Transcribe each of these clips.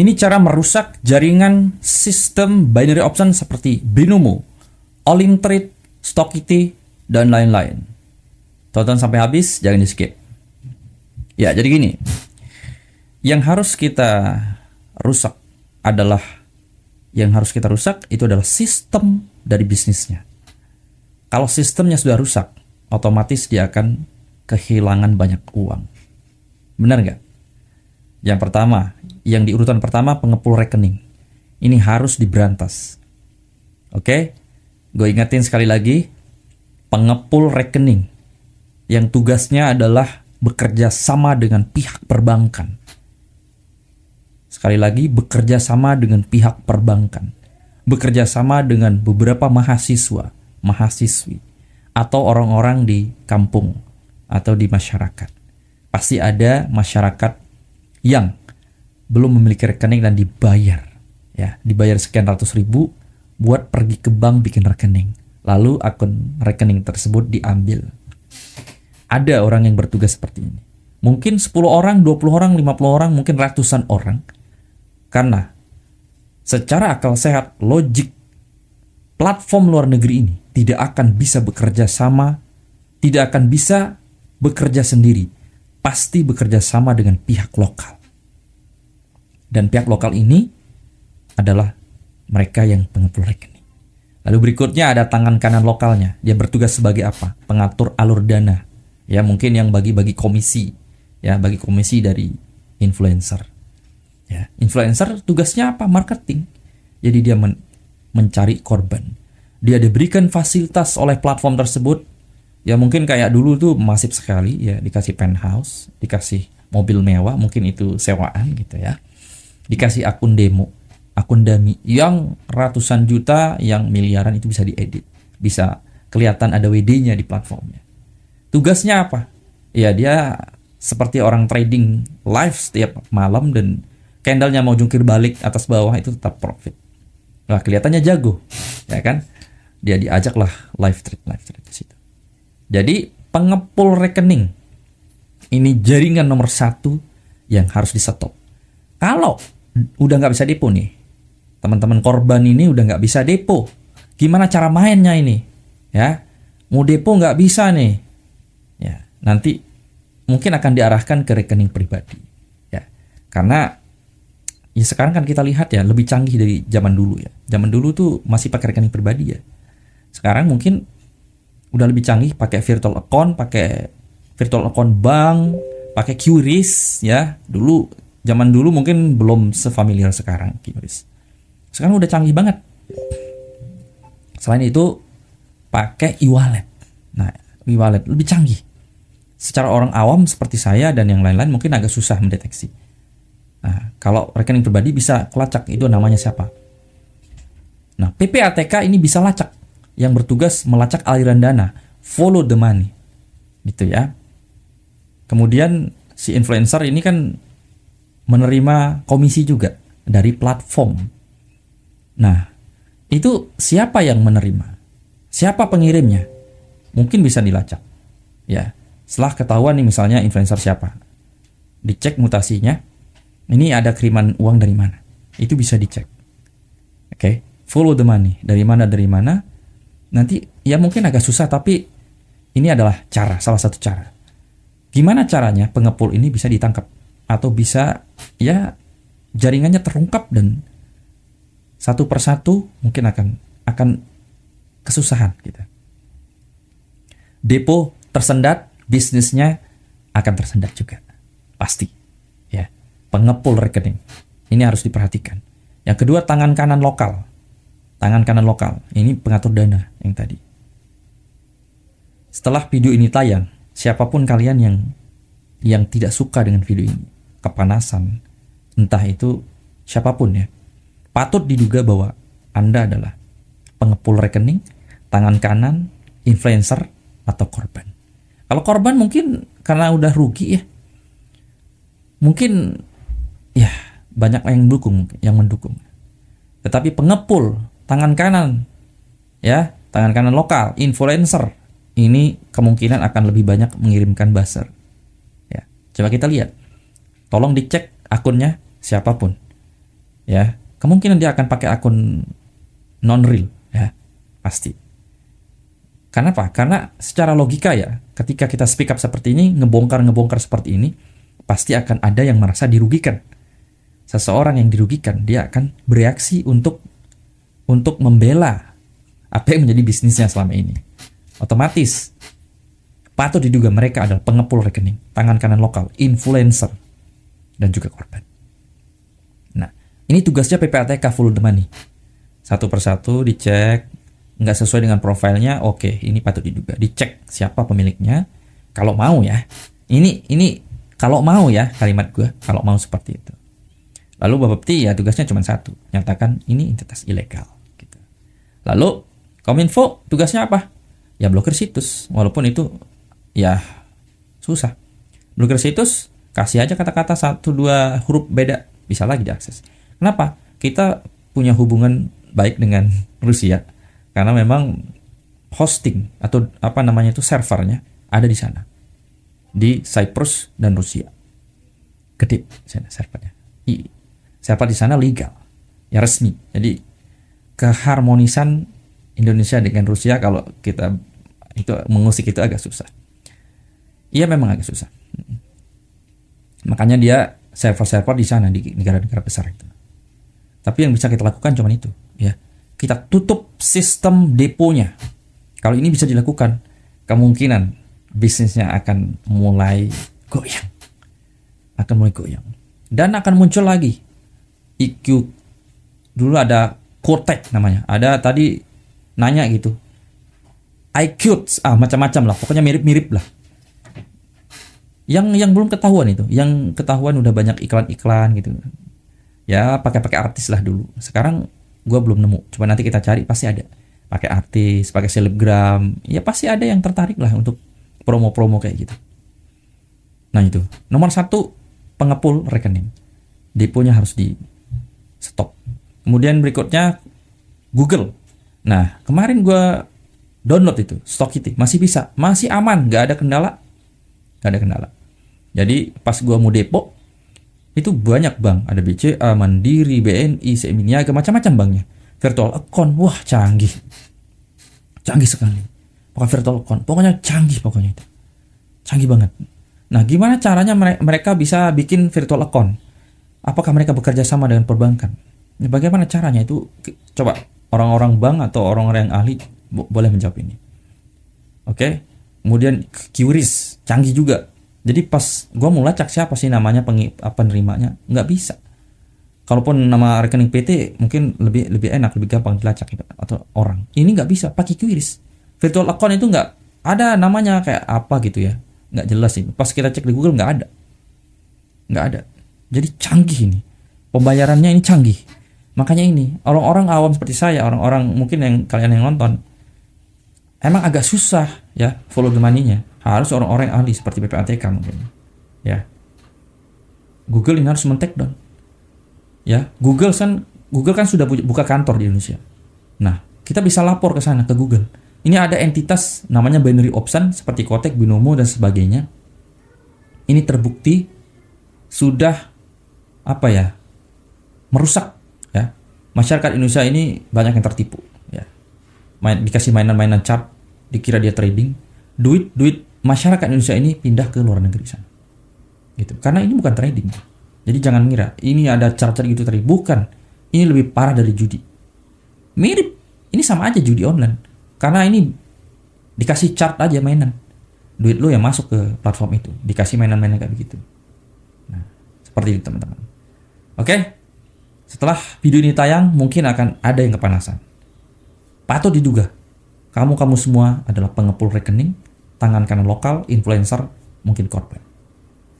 Ini cara merusak jaringan sistem binary option seperti Binomo, All-in Trade, Stockity, dan lain-lain. Tonton sampai habis, jangan di-skip. Ya, jadi gini. Yang harus kita rusak itu adalah sistem dari bisnisnya. Kalau sistemnya sudah rusak, otomatis dia akan kehilangan banyak uang. Benar nggak? Yang pertama, yang di urutan pertama, pengepul rekening. Ini harus diberantas. Oke? Gue ingetin sekali lagi, pengepul rekening yang tugasnya adalah bekerja sama dengan pihak perbankan. Sekali lagi, bekerja sama dengan pihak perbankan. Bekerja sama dengan beberapa mahasiswa, mahasiswi, atau orang-orang di kampung atau di masyarakat. Pasti ada masyarakat yang belum memiliki rekening dan dibayar. Ya, dibayar sekian ratus ribu buat pergi ke bank bikin rekening. Lalu akun rekening tersebut diambil. Ada orang yang bertugas seperti ini. Mungkin 10 orang, 20 orang, 50 orang, mungkin ratusan orang. Karena secara akal sehat, logik, platform luar negeri ini tidak akan bisa bekerja sama, tidak akan bisa bekerja sendiri. Pasti bekerja sama dengan pihak lokal. Dan pihak lokal ini adalah mereka yang pengepul rekening. Lalu berikutnya ada tangan kanan lokalnya. Dia bertugas sebagai apa? Pengatur alur dana. Ya, mungkin yang bagi-bagi komisi. Ya, bagi komisi dari influencer. Ya, influencer tugasnya apa? Marketing. Jadi dia mencari korban. Dia diberikan fasilitas oleh platform tersebut. Ya, mungkin kayak dulu tuh masif sekali. Ya, dikasih penthouse, dikasih mobil mewah, mungkin itu sewaan gitu ya. Dikasih akun demo, akun dummy yang ratusan juta, yang miliaran itu bisa diedit. Bisa kelihatan ada WD-nya di platformnya. Tugasnya apa? Ya, dia seperti orang trading live setiap malam dan candlenya mau jungkir balik atas bawah itu tetap profit. Nah, kelihatannya jago, ya kan? Dia diajaklah live trade di situ. Jadi pengepul rekening ini jaringan nomor 1 yang harus di-stop. Kalau udah nggak bisa depo nih, teman-teman korban ini udah nggak bisa depo, gimana cara mainnya ini? Ya, mau depo nggak bisa nih, ya nanti mungkin akan diarahkan ke rekening pribadi, ya karena ya sekarang kan kita lihat ya lebih canggih dari zaman dulu ya. Zaman dulu tuh masih pakai rekening pribadi ya. Sekarang mungkin udah lebih canggih, pakai virtual account bank, pakai QRIS ya. Zaman dulu mungkin belum sefamiliar sekarang QRIS. Sekarang udah canggih banget. Selain itu pakai e-wallet. Nah, e-wallet lebih canggih. Secara orang awam seperti saya dan yang lain-lain mungkin agak susah mendeteksi. Nah, kalau rekening pribadi bisa kelacak, itu namanya siapa? Nah, PPATK ini bisa lacak, yang bertugas melacak aliran dana, follow the money, gitu ya. Kemudian si influencer ini kan menerima komisi juga dari platform. Nah, itu siapa yang menerima? Siapa pengirimnya? Mungkin bisa dilacak. Ya, setelah ketahuan nih misalnya influencer siapa, dicek mutasinya. Ini ada kiriman uang dari mana? Itu bisa dicek. Oke, follow the money. Dari mana? Nanti ya mungkin agak susah, tapi ini adalah salah satu cara. Gimana caranya pengepul ini bisa ditangkap atau bisa ya jaringannya terungkap dan satu persatu mungkin akan kesusahan gitu. Depo tersendat, bisnisnya akan tersendat juga. Pasti. Ya. Pengepul rekening. Ini harus diperhatikan. Yang kedua, tangan kanan lokal. Tangan kanan lokal. Ini pengatur dana yang tadi. Setelah video ini tayang, siapapun kalian yang tidak suka dengan video ini, kepanasan, entah itu siapapun ya, patut diduga bahwa Anda adalah pengepul rekening, tangan kanan, influencer, atau korban. Kalau korban mungkin karena udah rugi ya, mungkin ya banyak yang mendukung. Tetapi pengepul tangan kanan, ya tangan kanan lokal, influencer, ini kemungkinan akan lebih banyak mengirimkan buzzer. Ya, coba kita lihat. Tolong dicek akunnya siapapun. ya kemungkinan dia akan pakai akun non real, ya pasti. Karena apa? Karena secara logika ya, ketika kita speak up seperti ini, ngebongkar seperti ini, pasti akan ada yang merasa dirugikan. Seseorang yang dirugikan, dia akan bereaksi untuk membela apa yang menjadi bisnisnya selama ini. Otomatis patut diduga mereka adalah pengepul rekening, tangan kanan lokal, influencer, dan juga korban. Nah, ini tugasnya PPATK follow the money. Satu persatu dicek, nggak sesuai dengan profilnya, oke, ini patut diduga. Dicek siapa pemiliknya, kalau mau ya. Ini kalau mau ya kalimat gue, kalau mau seperti itu. Lalu Bapepti ya tugasnya cuma satu, nyatakan ini entitas ilegal. Gitu. Lalu Kominfo tugasnya apa? Ya blokir situs, walaupun itu ya susah. Blokir situs, kasih aja kata-kata 1-2 huruf beda, bisa lagi diakses. Kenapa? Kita punya hubungan baik dengan Rusia. Karena memang hosting atau apa namanya itu servernya ada di sana, di Cyprus dan Rusia. Gede sana servernya. Server di sana legal, ya resmi. Jadi keharmonisan Indonesia dengan Rusia kalau kita itu mengusik itu agak susah. Iya memang agak susah. Makanya dia server-server di sana di negara-negara besar itu. Tapi yang bisa kita lakukan cuma itu, ya. Kita tutup sistem deponya. Kalau ini bisa dilakukan, kemungkinan bisnisnya akan mulai goyang. Dan akan muncul lagi IQ. Dulu ada Kotek namanya. Ada tadi nanya gitu. IQ, macam-macam lah. Pokoknya mirip-mirip lah. Yang belum ketahuan itu. Yang ketahuan udah banyak iklan-iklan gitu. Ya pakai artis lah dulu. Sekarang gue belum nemu, coba nanti kita cari, pasti ada. Pakai artis, pakai selebgram, ya pasti ada yang tertarik lah untuk promo-promo kayak gitu. Nah itu, nomor 1 pengepul rekening, deponya harus di stop. Kemudian berikutnya Google. Nah kemarin gue download itu Stockity, masih bisa, masih aman, gak ada kendala. Jadi pas gue mau depo, itu banyak bank, ada BCA, Mandiri, BNI, CMI Niaga, macam-macam banknya. Virtual account, wah canggih sekali. Virtual account, pokoknya canggih itu. Canggih banget. Nah, gimana caranya mereka bisa bikin virtual account? Apakah mereka bekerja sama dengan perbankan? Bagaimana caranya itu? Coba orang-orang bank atau orang-orang yang ahli boleh menjawab ini. Oke. Kemudian QRIS, canggih juga. Jadi pas gue mau lacak siapa sih namanya penerimanya, nggak bisa. Kalaupun nama rekening PT mungkin lebih enak, lebih gampang dilacak gitu, atau orang. Ini nggak bisa pakai QRIS. Virtual account itu nggak ada namanya kayak apa gitu ya, nggak jelas sih. Pas kita cek di Google nggak ada. Jadi canggih ini, pembayarannya ini canggih. Makanya ini orang-orang awam seperti saya, orang-orang mungkin yang kalian yang nonton, emang agak susah ya follow the money-nya. Harus orang-orang yang ahli seperti PPATK mungkin. Ya. Google ini harus men-take down. Ya, Google kan sudah buka kantor di Indonesia. Nah, kita bisa lapor ke sana ke Google. Ini ada entitas namanya binary option seperti Kotek, Binomo dan sebagainya. Ini terbukti sudah merusak ya. Masyarakat Indonesia ini banyak yang tertipu ya. Dikasih mainan-mainan cap, dikira dia trading. Duit masyarakat Indonesia ini pindah ke luar negeri sana. Gitu. Karena ini bukan trading. Jadi jangan ngira ini ada cara-cara gitu tadi. Bukan. Ini lebih parah dari judi. Mirip. Ini sama aja judi online. Karena ini dikasih chart aja mainan. Duit lo yang masuk ke platform itu. Dikasih mainan-mainan kayak begitu. Nah, seperti itu teman-teman. Oke. Setelah video ini tayang, mungkin akan ada yang kepanasan. Patut diduga kamu semua adalah pengepul rekening, tangan kanan lokal, influencer, mungkin korban.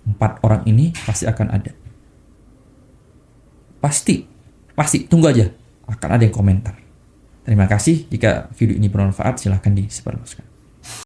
4 orang ini pasti akan ada. Pasti, tunggu aja. Akan ada yang komentar. Terima kasih. Jika video ini bermanfaat, silahkan disebarluaskan.